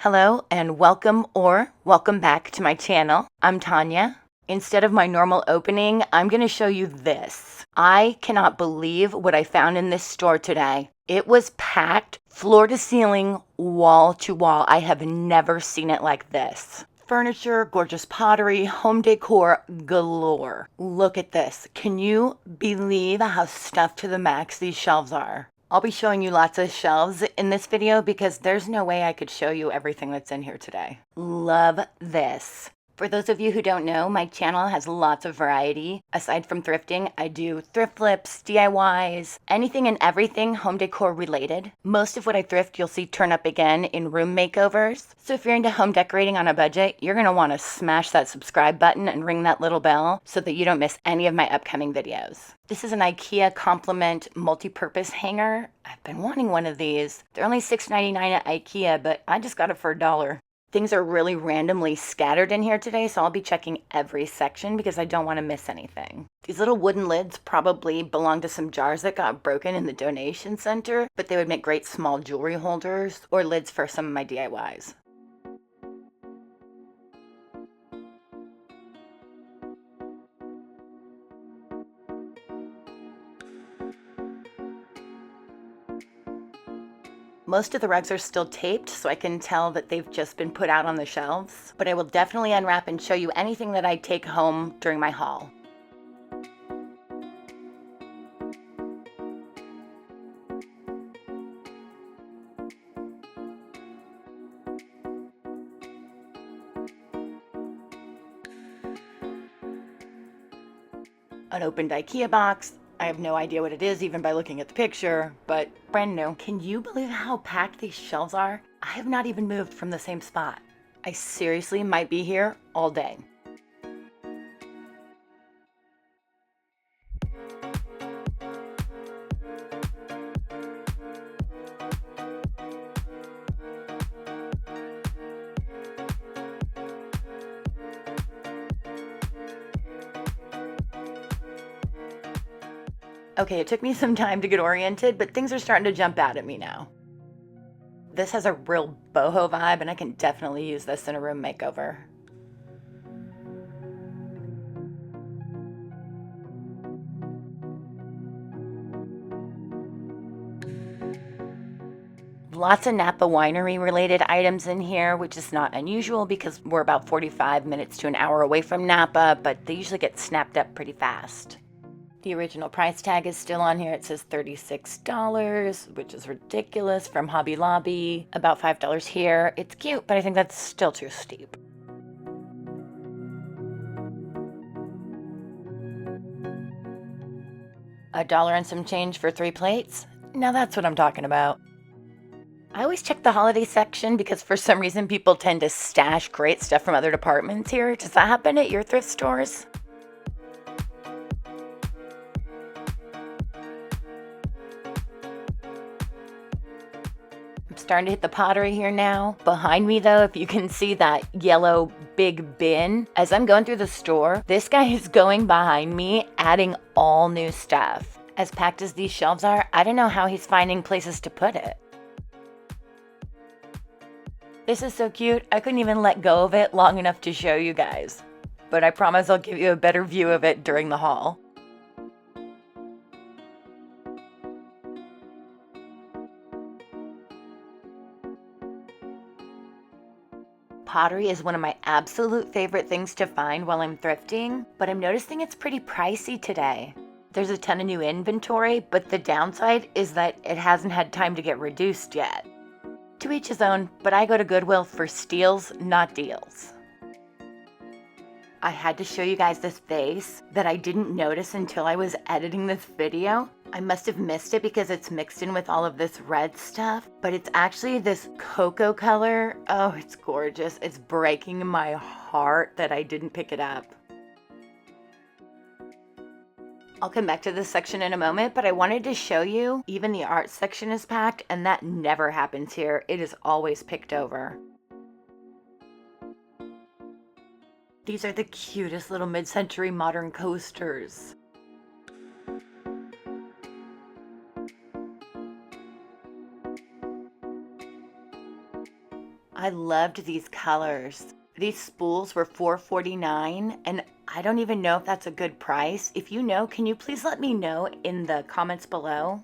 Hello and welcome back to my channel. I'm Tanya. Instead of my normal opening, I'm going to show you this. I cannot believe what I found in this store today. It was packed floor to ceiling, wall to wall. I have never seen it like this. Furniture, gorgeous pottery, home decor galore. Look at this. Can you believe how stuffed to the max these shelves are? I'll be showing you lots of shelves in this video because there's no way I could show you everything that's in here today. Love this. For those of you who don't know, my channel has lots of variety. Aside from thrifting, I do thrift flips, DIYs, anything and everything home decor related. Most of what I thrift you'll see turn up again in room makeovers. So if you're into home decorating on a budget, you're going to want to smash that subscribe button and ring that little bell so that you don't miss any of my upcoming videos. This is an Ikea Compliment multi-purpose hanger. I've been wanting one of these. They're only $6.99 at Ikea, but I just got it for $1. Things are really randomly scattered in here today, so I'll be checking every section because I don't want to miss anything. These little wooden lids probably belong to some jars that got broken in the donation center, but they would make great small jewelry holders or lids for some of my DIYs. Most of the rugs are still taped, so I can tell that they've just been put out on the shelves, but I will definitely unwrap and show you anything that I take home during my haul. Unopened Ikea box. I have no idea what it is even by looking at the picture, but brand new. Can you believe how packed these shelves are? I have not even moved from the same spot. I seriously might be here all day. Okay, it took me some time to get oriented, but things are starting to jump out at me now. This has a real boho vibe, and I can definitely use this in a room makeover. Lots of Napa Winery related items in here, which is not unusual because we're about 45 minutes to an hour away from Napa, but they usually get snapped up pretty fast. The original price tag is still on here. It says $36, which is ridiculous, from Hobby Lobby. About $5 here. It's cute, but I think that's still too steep. $1 and some change for 3 plates? Now that's what I'm talking about. I always check the holiday section because for some reason people tend to stash great stuff from other departments here. Does that happen at your thrift stores? Starting to hit the pottery here now. Behind me though, if you can see that yellow big bin, as I'm going through the store, this guy is going behind me adding all new stuff. As packed as these shelves are, I don't know how he's finding places to put it. This is so cute, I couldn't even let go of it long enough to show you guys. But I promise I'll give you a better view of it during the haul. Pottery is one of my absolute favorite things to find while I'm thrifting, but I'm noticing it's pretty pricey today. There's a ton of new inventory, but the downside is that it hasn't had time to get reduced yet. To each his own, but I go to Goodwill for steals, not deals. I had to show you guys this vase that I didn't notice until I was editing this video. I must have missed it because it's mixed in with all of this red stuff, but it's actually this cocoa color. Oh, it's gorgeous. It's breaking my heart that I didn't pick it up. I'll come back to this section in a moment, but I wanted to show you even the art section is packed, and that never happens here. It is always picked over. These are the cutest little mid-century modern coasters. I loved these colors. These spools were $4.49, and I don't even know if that's a good price. If you know, can you please let me know in the comments below?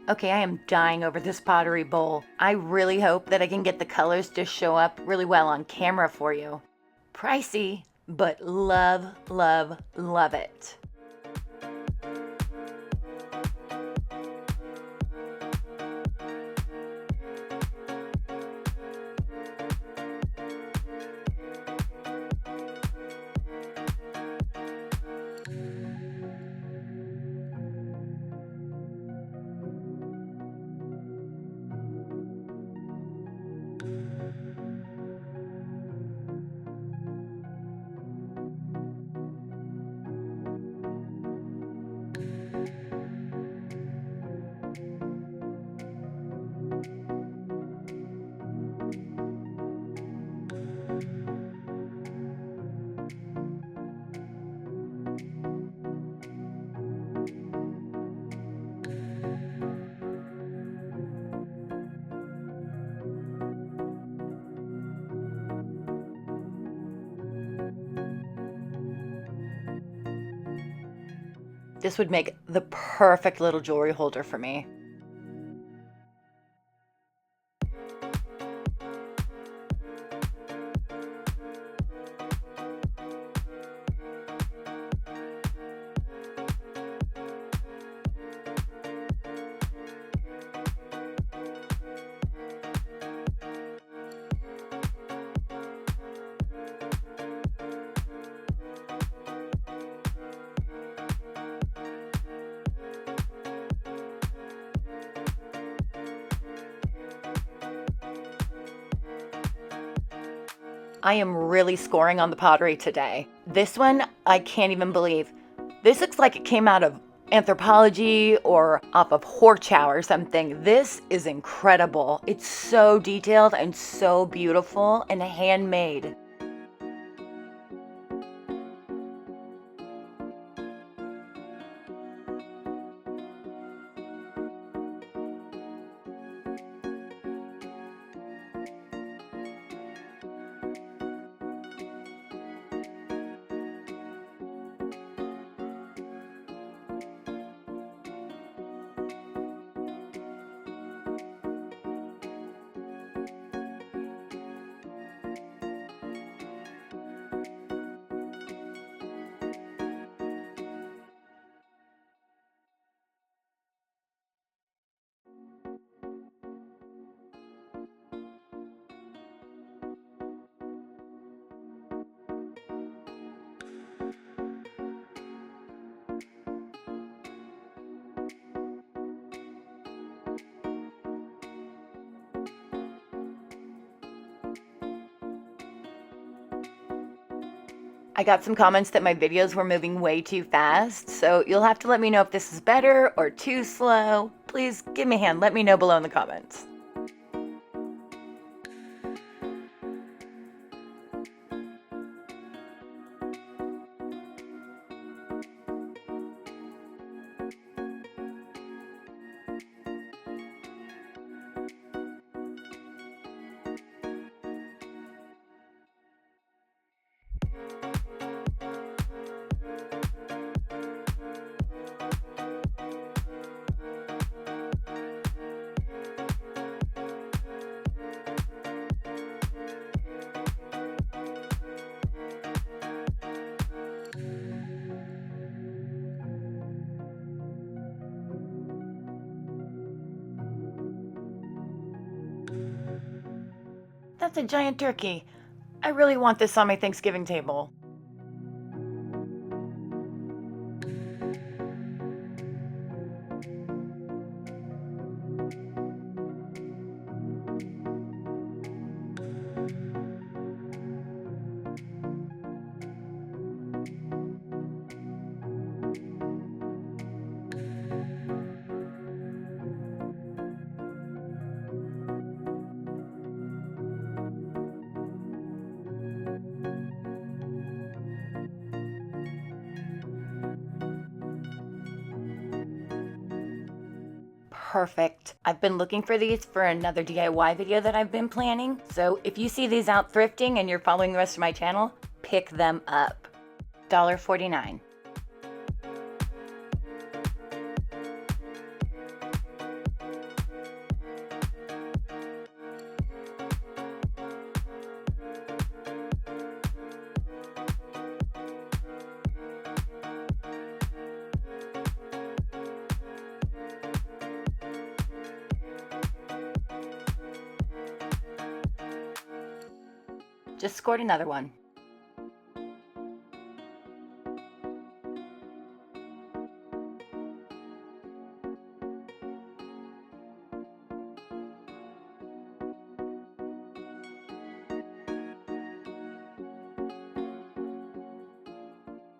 Okay, I am dying over this pottery bowl. I really hope that I can get the colors to show up really well on camera for you. Pricey, but love, love, love it. This would make the perfect little jewelry holder for me. I am really scoring on the pottery today. This one, I can't even believe. This looks like it came out of anthropology or off of Horchow or something. This is incredible. It's so detailed and so beautiful and handmade. I got some comments that my videos were moving way too fast, so you'll have to let me know if this is better or too slow. Please give me a hand. Let me know below in the comments. That's a giant turkey. I really want this on my Thanksgiving table. Perfect. I've been looking for these for another DIY video that I've been planning. So if you see these out thrifting and you're following the rest of my channel, pick them up. $1.49. Just scored another one.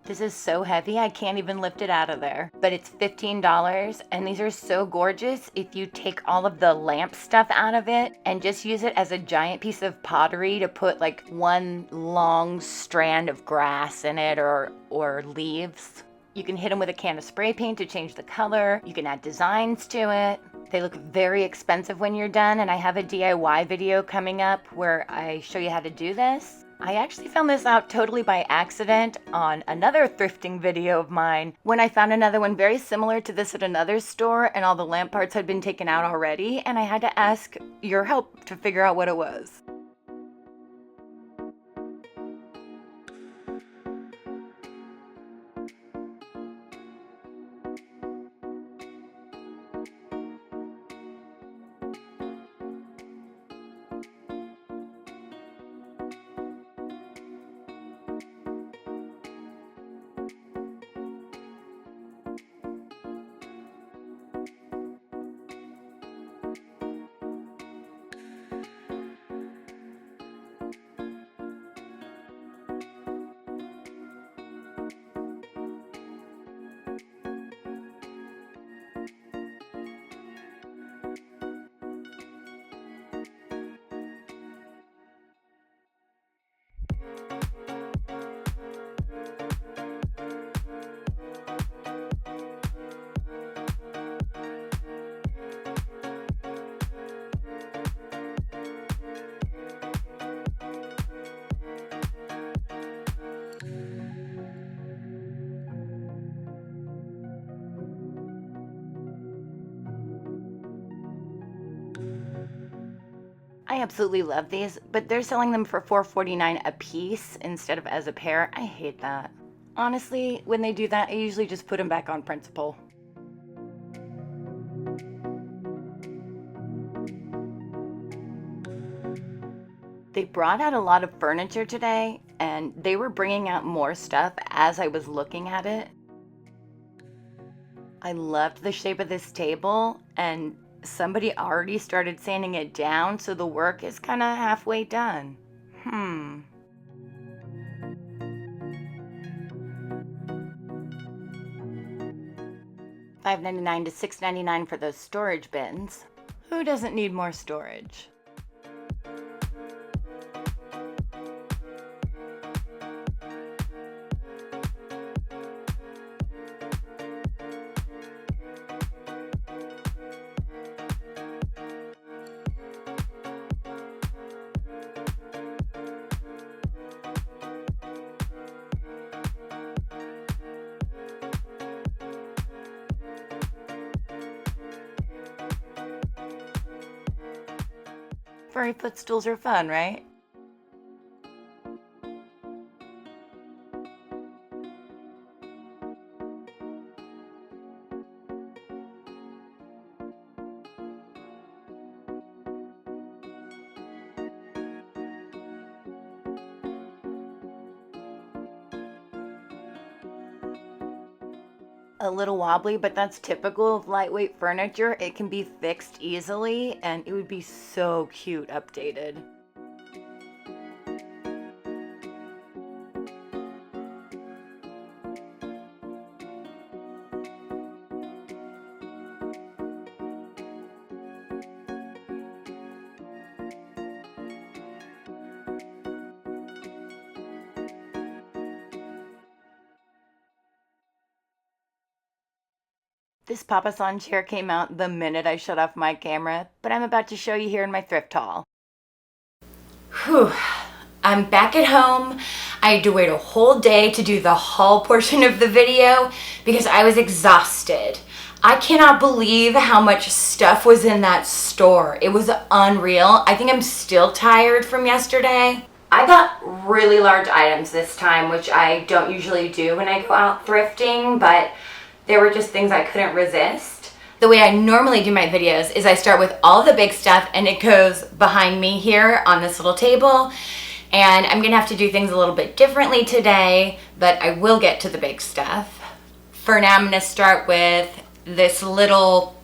This is so heavy, I can't even lift it out of there. But it's $15, and these are so gorgeous if you take all of the lamp stuff out of it and just use it as a giant piece of pottery to put like one long strand of grass in it or leaves. You can hit them with a can of spray paint to change the color. You can add designs to it. They look very expensive when you're done, and I have a DIY video coming up where I show you how to do this. I actually found this out totally by accident on another thrifting video of mine when I found another one very similar to this at another store, and all the lamp parts had been taken out already, and I had to ask your help to figure out what it was. I absolutely love these, but they're selling them for $4.49 a piece instead of as a pair. I hate that. Honestly, when they do that, I usually just put them back on principle. They brought out a lot of furniture today, and they were bringing out more stuff as I was looking at it. I loved the shape of this table, and somebody already started sanding it down, so the work is kind of halfway done. $5.99 to $6.99 for those storage bins. Who doesn't need more storage? Furry footstools are fun, right? A little wobbly, but that's typical of lightweight furniture. It can be fixed easily, and it would be so cute updated. This Papasan chair came out the minute I shut off my camera, but I'm about to show you here in my thrift haul. Whew, I'm back at home. I had to wait a whole day to do the haul portion of the video because I was exhausted. I cannot believe how much stuff was in that store. It was unreal. I think I'm still tired from yesterday. I got really large items this time, which I don't usually do when I go out thrifting, but there were just things I couldn't resist. The way I normally do my videos is I start with all the big stuff and it goes behind me here on this little table. And I'm gonna have to do things a little bit differently today, but I will get to the big stuff. For now, I'm gonna start with this little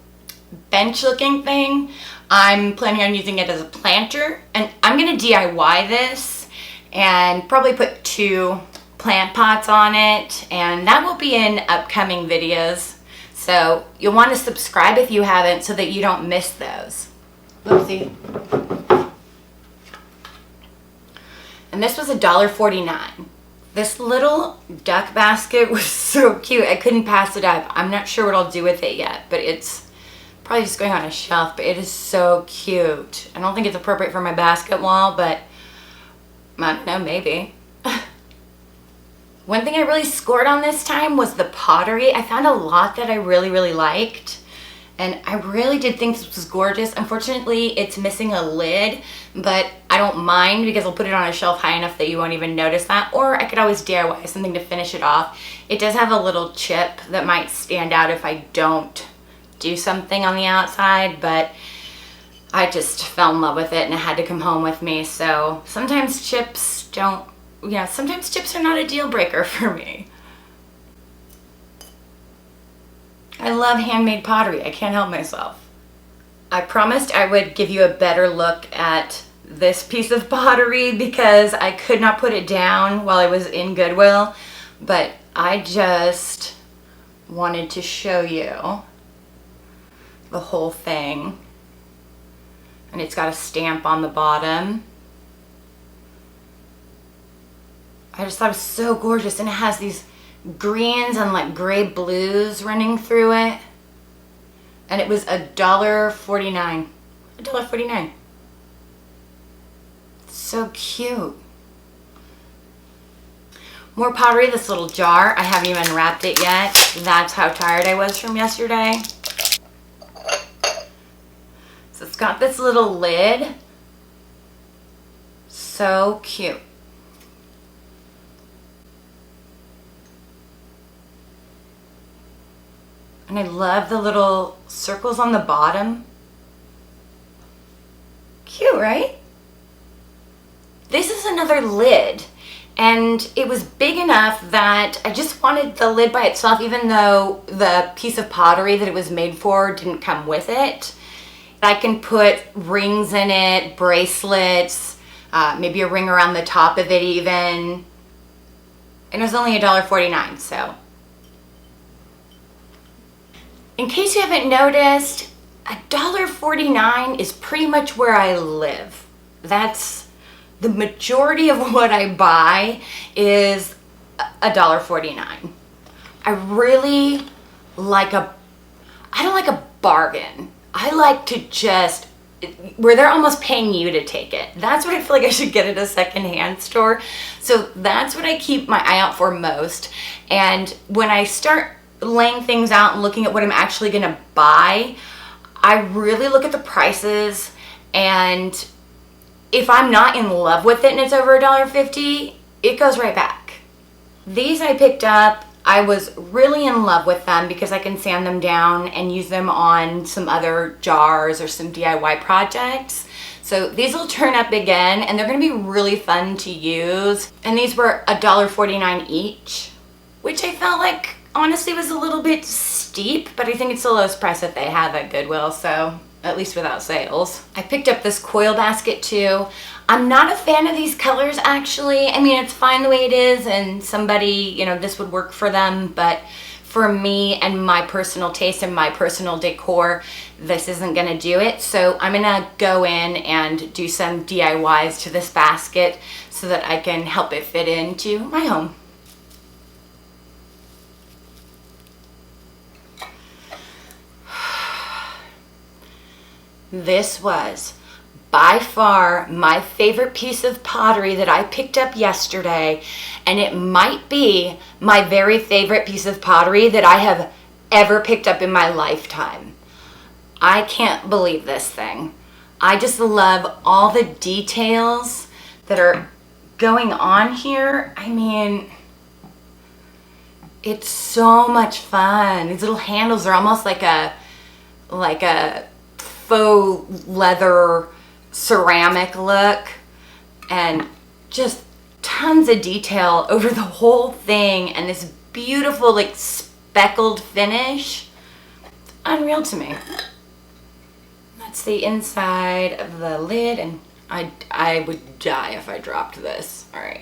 bench looking thing. I'm planning on using it as a planter, and I'm gonna DIY this and probably put 2 plant pots on it, and that will be in upcoming videos. So you'll want to subscribe if you haven't so that you don't miss those. Oopsie. And this was $1.49. This little duck basket was so cute. I couldn't pass it up. I'm not sure what I'll do with it yet, but it's probably just going on a shelf, but it is so cute. I don't think it's appropriate for my basket wall, but I don't know, maybe. One thing I really scored on this time was the pottery. I found a lot that I really liked, and I really did think this was gorgeous. Unfortunately, it's missing a lid, but I don't mind because I'll put it on a shelf high enough that you won't even notice that, or I could always DIY something to finish it off. It does have a little chip that might stand out if I don't do something on the outside, but I just fell in love with it and it had to come home with me. So sometimes chips don't, sometimes chips are not a deal breaker for me. I love handmade pottery. I can't help myself. I promised I would give you a better look at this piece of pottery because I could not put it down while I was in Goodwill, but I just wanted to show you the whole thing. And it's got a stamp on the bottom. I just thought it was so gorgeous, and it has these greens and like gray blues running through it, and it was $1.49. $1.49. So cute. More pottery. This little jar, I haven't even unwrapped it yet. That's how tired I was from yesterday. So it's got this little lid. So cute. And I love the little circles on the bottom. Cute, right? This is another lid, and it was big enough that I just wanted the lid by itself, even though the piece of pottery that it was made for didn't come with it. I can put rings in it, bracelets, maybe a ring around the top of it even. And it was only $1.49, so. In case you haven't noticed, $1.49 is pretty much where I live. That's the majority of what I buy is $1.49. I really like I don't like a bargain. I like to just, where they're almost paying you to take it. That's what I feel like I should get at a secondhand store. So that's what I keep my eye out for most. And when I start laying things out and looking at what I'm actually gonna buy, I really look at the prices, and if I'm not in love with it and it's over $1.50, it goes right back. These I picked up, I was really in love with them because I can sand them down and use them on some other jars or some DIY projects. So these will turn up again, and they're gonna be really fun to use. And these were $1.49 each, which I felt like honestly was a little bit steep, but I think it's the lowest price that they have at Goodwill, so at least without sales. I picked up this coil basket too. I'm not a fan of these colors actually. I mean, it's fine the way it is, and somebody, this would work for them, but for me and my personal taste and my personal decor, this isn't gonna do it. So I'm gonna go in and do some DIYs to this basket so that I can help it fit into my home. This was by far my favorite piece of pottery that I picked up yesterday, and it might be my very favorite piece of pottery that I have ever picked up in my lifetime. I can't believe this thing. I just love all the details that are going on here. I mean, it's so much fun. These little handles are almost like a faux leather ceramic look, and just tons of detail over the whole thing, and this beautiful like speckled finish. Unreal to me. That's the inside of the lid, and I would die if I dropped this. All right.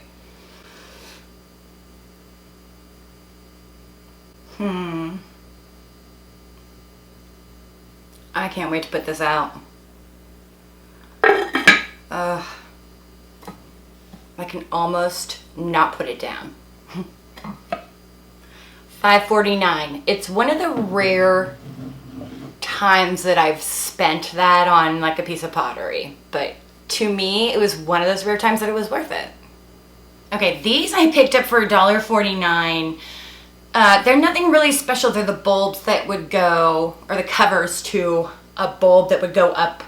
I can't wait to put this out. I can almost not put it down. $5.49. It's one of the rare times that I've spent that on like a piece of pottery, but to me it was one of those rare times that it was worth it. Okay, these I picked up for $1.49. They're nothing really special. They're the bulbs that would go, or the covers to a bulb that would go up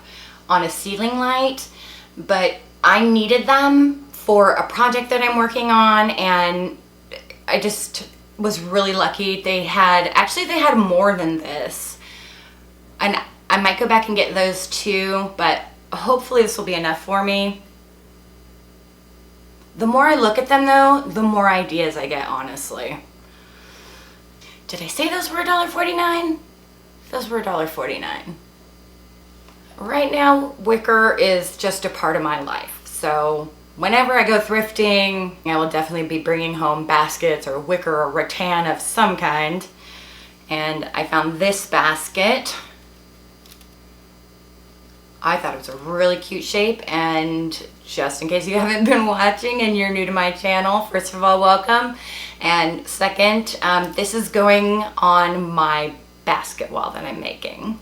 on a ceiling light, but I needed them for a project that I'm working on, and I just was really lucky. They had more than this, and I might go back and get those too, but hopefully this will be enough for me. The more I look at them though, the more ideas I get, honestly. Did I say those were $1.49? Those were $1.49. Right now, wicker is just a part of my life. So whenever I go thrifting, I will definitely be bringing home baskets or wicker or rattan of some kind. And I found this basket. I thought it was a really cute shape, and just in case you haven't been watching and you're new to my channel, first of all, welcome. And second, this is going on my basket wall that I'm making.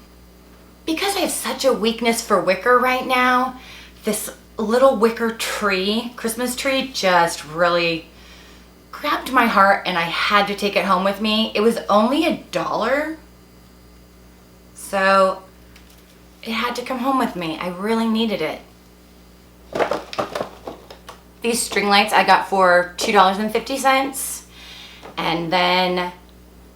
Because I have such a weakness for wicker right now, this little wicker tree, Christmas tree, just really grabbed my heart, and I had to take it home with me. It was only $1, so it had to come home with me. I really needed it. These string lights I got for $2.50. And then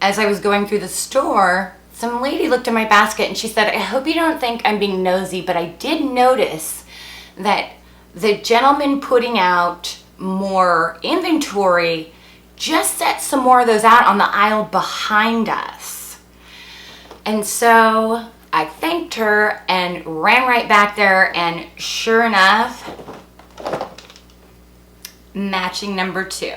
as I was going through the store, some lady looked in my basket and she said, I hope you don't think I'm being nosy, but I did notice that the gentleman putting out more inventory just set some more of those out on the aisle behind us. And so I thanked her and ran right back there, and sure enough, matching number 2.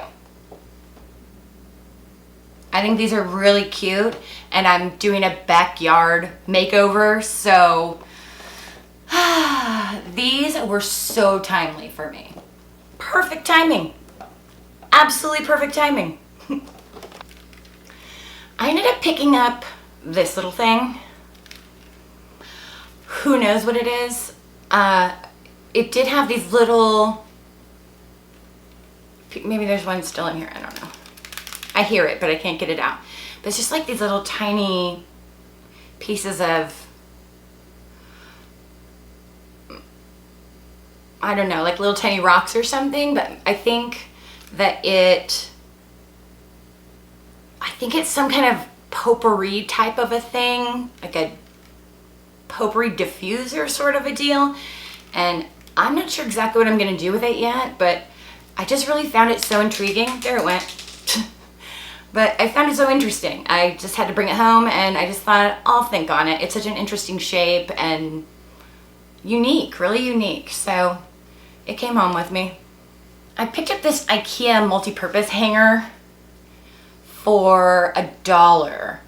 I think these are really cute, and I'm doing a backyard makeover, so these were so timely for me. Perfect timing. Absolutely perfect timing. I ended up picking up this little thing. Who knows what it is? It did have these little, maybe there's one still in here, I don't know. I hear it, but I can't get it out. But it's just like these little tiny pieces of, I don't know, like little tiny rocks or something, but I think that it's some kind of potpourri type of a thing, like a potpourri diffuser sort of a deal. And I'm not sure exactly what I'm going to do with it yet, but I just really found it so intriguing. There it went. But I found it so interesting. I just had to bring it home, and I just thought, I'll think on it. It's such an interesting shape and unique, really unique. So it came home with me. I picked up this Ikea multi-purpose hanger for $1.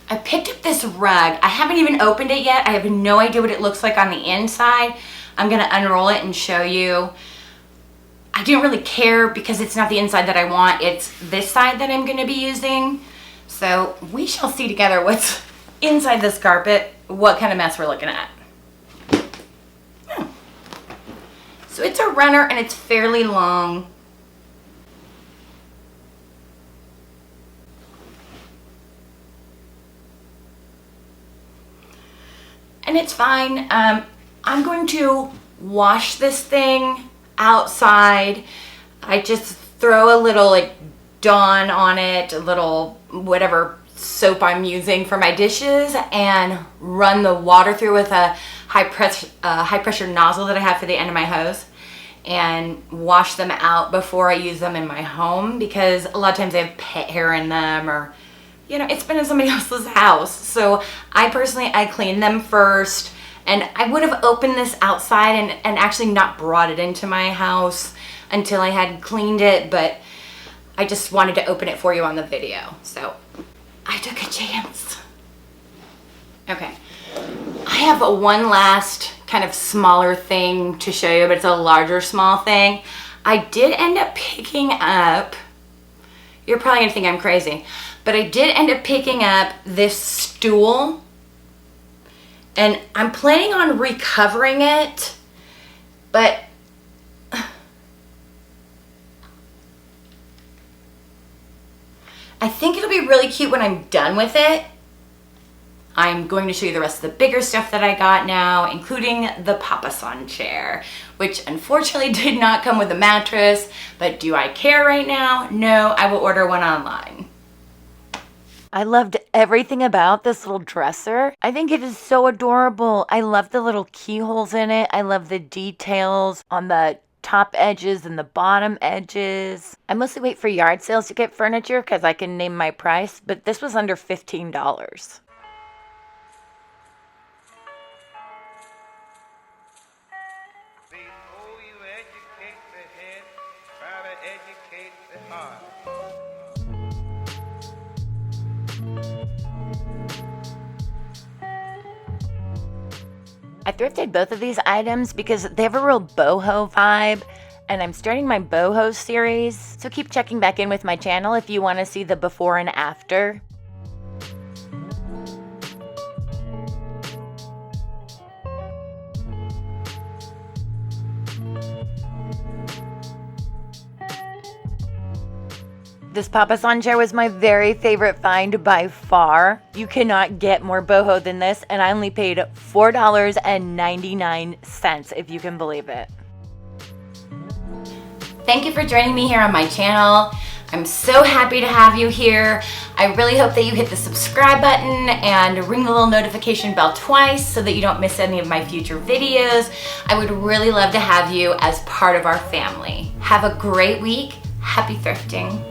I picked up this rug. I haven't even opened it yet. I have no idea what it looks like on the inside. I'm gonna unroll it and show you. I didn't really care because it's not the inside that I want. It's this side that I'm gonna be using. So we shall see together what's inside this carpet, what kind of mess we're looking at. So it's a runner and it's fairly long. And it's fine. I'm going to wash this thing outside. I just throw a little like Dawn on it, a little whatever soap I'm using for my dishes, and run the water through with a high pressure nozzle that I have for the end of my hose. and wash them out before I use them in my home, because a lot of times they have pet hair in them, or you know, it's been in somebody else's house. So I clean them first, and I would have opened this outside and actually not brought it into my house until I had cleaned it, but I just wanted to open it for you on the video. So I took a chance. Okay, I have one last kind of smaller thing to show you, but it's a larger small thing. I did end up picking up, you're probably gonna think I'm crazy, but I did end up picking up this stool, and I'm planning on recovering it, but I think it'll be really cute when I'm done with it. I'm going to show you the rest of the bigger stuff that I got now, including the Papasan Chair, which unfortunately did not come with a mattress, but do I care right now? No, I will order one online. I loved everything about this little dresser. I think it is so adorable. I love the little keyholes in it. I love the details on the top edges and the bottom edges. I mostly wait for yard sales to get furniture because I can name my price, but this was under $15. I thrifted both of these items because they have a real boho vibe, and I'm starting my boho series, so keep checking back in with my channel if you want to see the before and after. This Papasan chair was my very favorite find by far. You cannot get more boho than this, and I only paid $4.99, if you can believe it. Thank you for joining me here on my channel. I'm so happy to have you here. I really hope that you hit the subscribe button and ring the little notification bell twice so that you don't miss any of my future videos. I would really love to have you as part of our family. Have a great week. Happy thrifting.